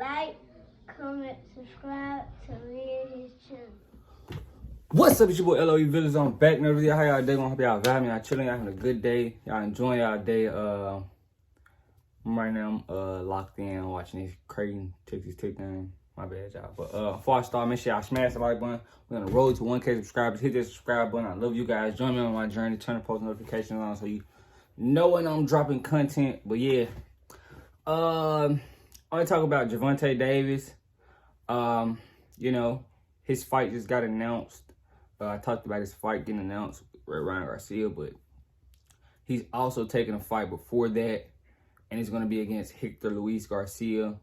like, comment, subscribe to me and his channel. What's up, it's your boy LOE Village. I'm back in the video. How y'all day going? Hope y'all vibing, y'all chilling, y'all having a good day. Y'all enjoying y'all day. Right now I'm locked in watching this crazy Texas Tech game. My bad, y'all. But before I start, make sure y'all smash the like button. We're gonna roll to 1K subscribers. Hit that subscribe button. I love you guys. Join me on my journey. Turn the post notifications on so you know when I'm dropping content. But yeah, I want to talk about Gervonta Davis. You know, his fight just got announced. I talked about his fight getting announced with Ryan Garcia, but he's also taking a fight before that, and it's going to be against Hector Garcia.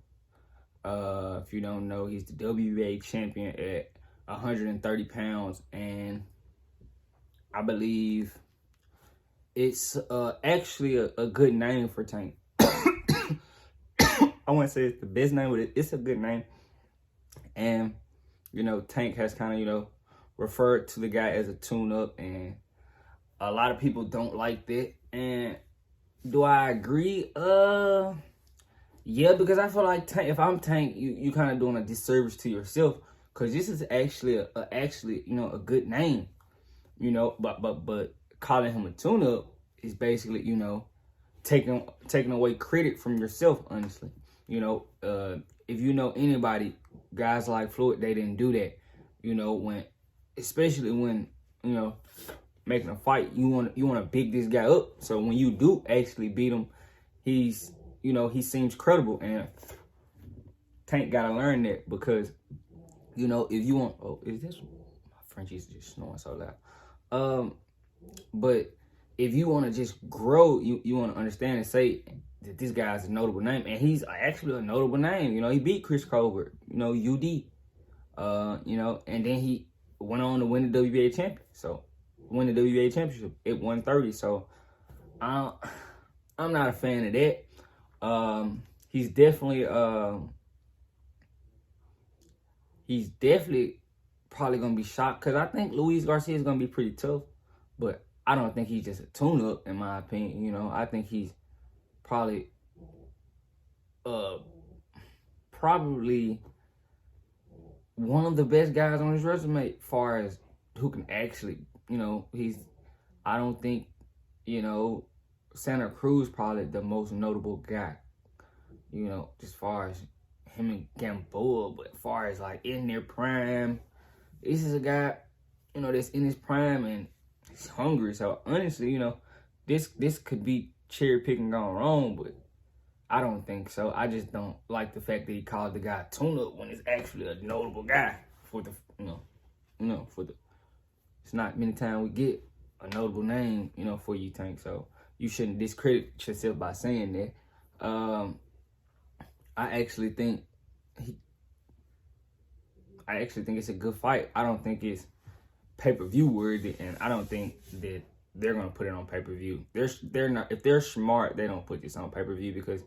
If you don't know, he's the WBA champion at 130 pounds, and I believe it's actually a good name for Tank. I wouldn't say it's the best name, but it's a good name. And, you know, Tank has kind of, you know, referred to the guy as a tune-up, and a lot of people don't like that. And do I agree? Yeah, because I feel like Tank, if I'm Tank, you kind of doing a disservice to yourself, because this is actually actually you know, a good name, you know. But calling him a tune-up is basically, you know, taking away credit from yourself. Honestly, you know, if you know anybody, guys like Floyd, they didn't do that. You know, especially when, you know, making a fight, you want to big this guy up. So when you do actually beat him, he's, you know, he seems credible. And Tank gotta learn that, because, you know, if you want, oh, is this, my Frenchie's just snoring so loud. But if you want to just grow, you want to understand and say that this guy's a notable name, and he's actually a notable name. You know, he beat Chris Colbert, you know, UD, you know, and then he went on to win the WBA championship. So win the WBA championship at 130. So I'm not a fan of that. He's definitely probably gonna be shocked, because I think Luis Garcia is gonna be pretty tough, but I don't think he's just a tune-up, in my opinion. You know, I think he's probably one of the best guys on his resume, as far as who can actually, you know, I don't think, you know, Santa Cruz probably the most notable guy, you know, as far as him and Gamboa. But as far as like in their prime, this is a guy, you know, that's in his prime and he's hungry. So honestly, you know, this could be cherry picking gone wrong, but I don't think so. I just don't like the fact that he called the guy tune-up when it's actually a notable guy for the, it's not many times we get a notable name, you know, for you, Tank. So you shouldn't discredit yourself by saying that. I actually think it's a good fight. I don't think it's pay-per-view worthy, and I don't think that they're gonna put it on pay-per-view. They're not. If they're smart, they don't put this on pay-per-view, because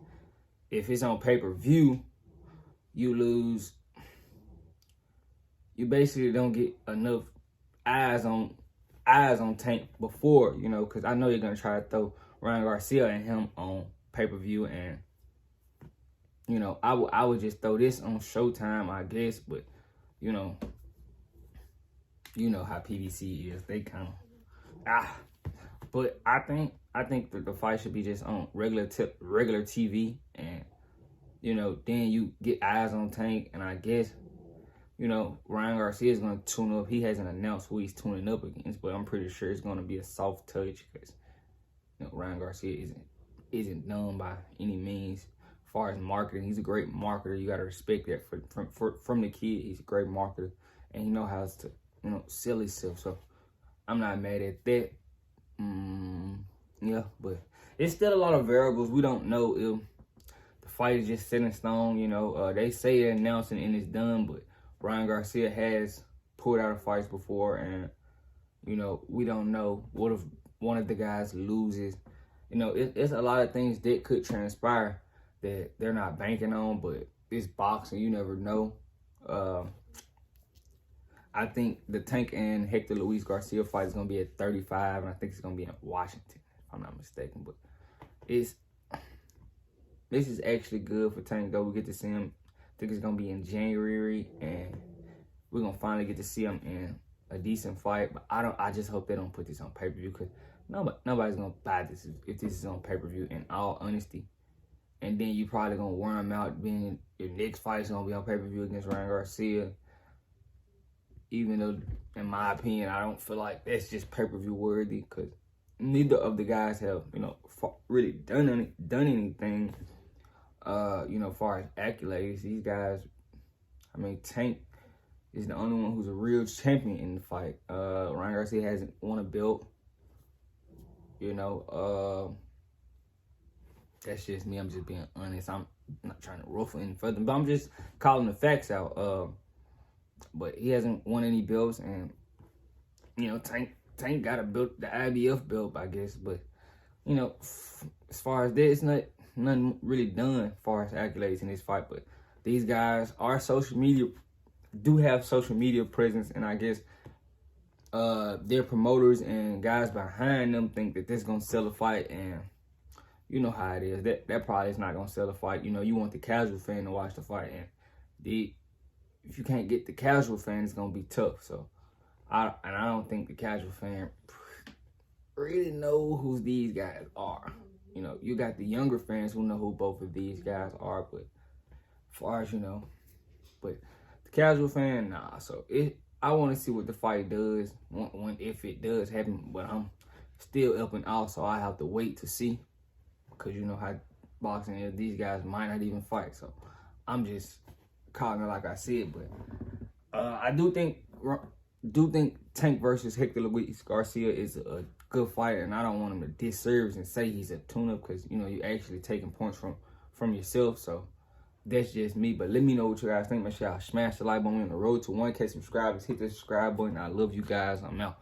if it's on pay-per-view, you lose. You basically don't get enough eyes on Tank before, you know, because I know you're gonna try to throw Ryan Garcia and him on pay-per-view, and you know, I would just throw this on Showtime, I guess. But you know how PBC is. They kind of But I think that the fight should be just on regular TV, and you know, then you get eyes on Tank, and I guess, you know, Ryan Garcia is going to tune up. He hasn't announced who he's tuning up against, but I'm pretty sure it's going to be a soft touch, because, you know, Ryan Garcia isn't done by any means. As far as marketing, he's a great marketer. You got to respect that from the kid. He's a great marketer, and he knows how to, you know, sell himself. So I'm not mad at that. Yeah, but it's still a lot of variables. We don't know if the fight is just set in stone. You know, they say they're announcing and it's done, but Ryan Garcia has pulled out of fights before, and you know, we don't know what if one of the guys loses. You know, it's a lot of things that could transpire that they're not banking on, but it's boxing, you never know. I think the Tank and Hector Garcia fight is going to be at 35, and I think it's going to be in Washington, if I'm not mistaken. But this is actually good for Tank, though. We get to see him think it's gonna be in January, and we're gonna finally get to see him in a decent fight. But I just hope they don't put this on pay-per-view, because nobody's gonna buy this if this is on pay-per-view, in all honesty. And then you probably gonna wear him out, being your next fight's gonna be on pay-per-view against Ryan Garcia. Even though, in my opinion, I don't feel like that's just pay-per-view worthy, because neither of the guys have, really done anything, as far as accolades. These guys, Tank is the only one who's a real champion in the fight. Ryan Garcia hasn't won a belt. That's just me. I'm just being honest. I'm not trying to ruffle any further, but I'm just calling the facts out. But he hasn't won any belts, and Tank got a belt, the IBF belt, I guess. But as far as this, nothing really done as far as accolades in this fight. But these guys are do have social media presence, and I guess their promoters and guys behind them think that this is gonna sell a fight, and you know how it is. That probably is not gonna sell a fight. You want the casual fan to watch the fight, and if you can't get the casual fan, it's gonna be tough. So I don't think the casual fan really know who these guys are. You got the younger fans who know who both of these guys are, but as far as but the casual fan, nah. So I want to see what the fight does, if it does happen. But I'm still up in awe, so I have to wait to see, because you know how boxing is. These guys might not even fight, so I'm just calling it like I said. But I do think Tank versus Hector Garcia is a good fighter, and I don't want him to disservice and say he's a tune-up, because you actually taking points from yourself. So that's just me. But let me know what you guys think. Make sure y'all smash the like button. We're on the road to 1K subscribers. Hit the subscribe button. I love you guys. I'm out.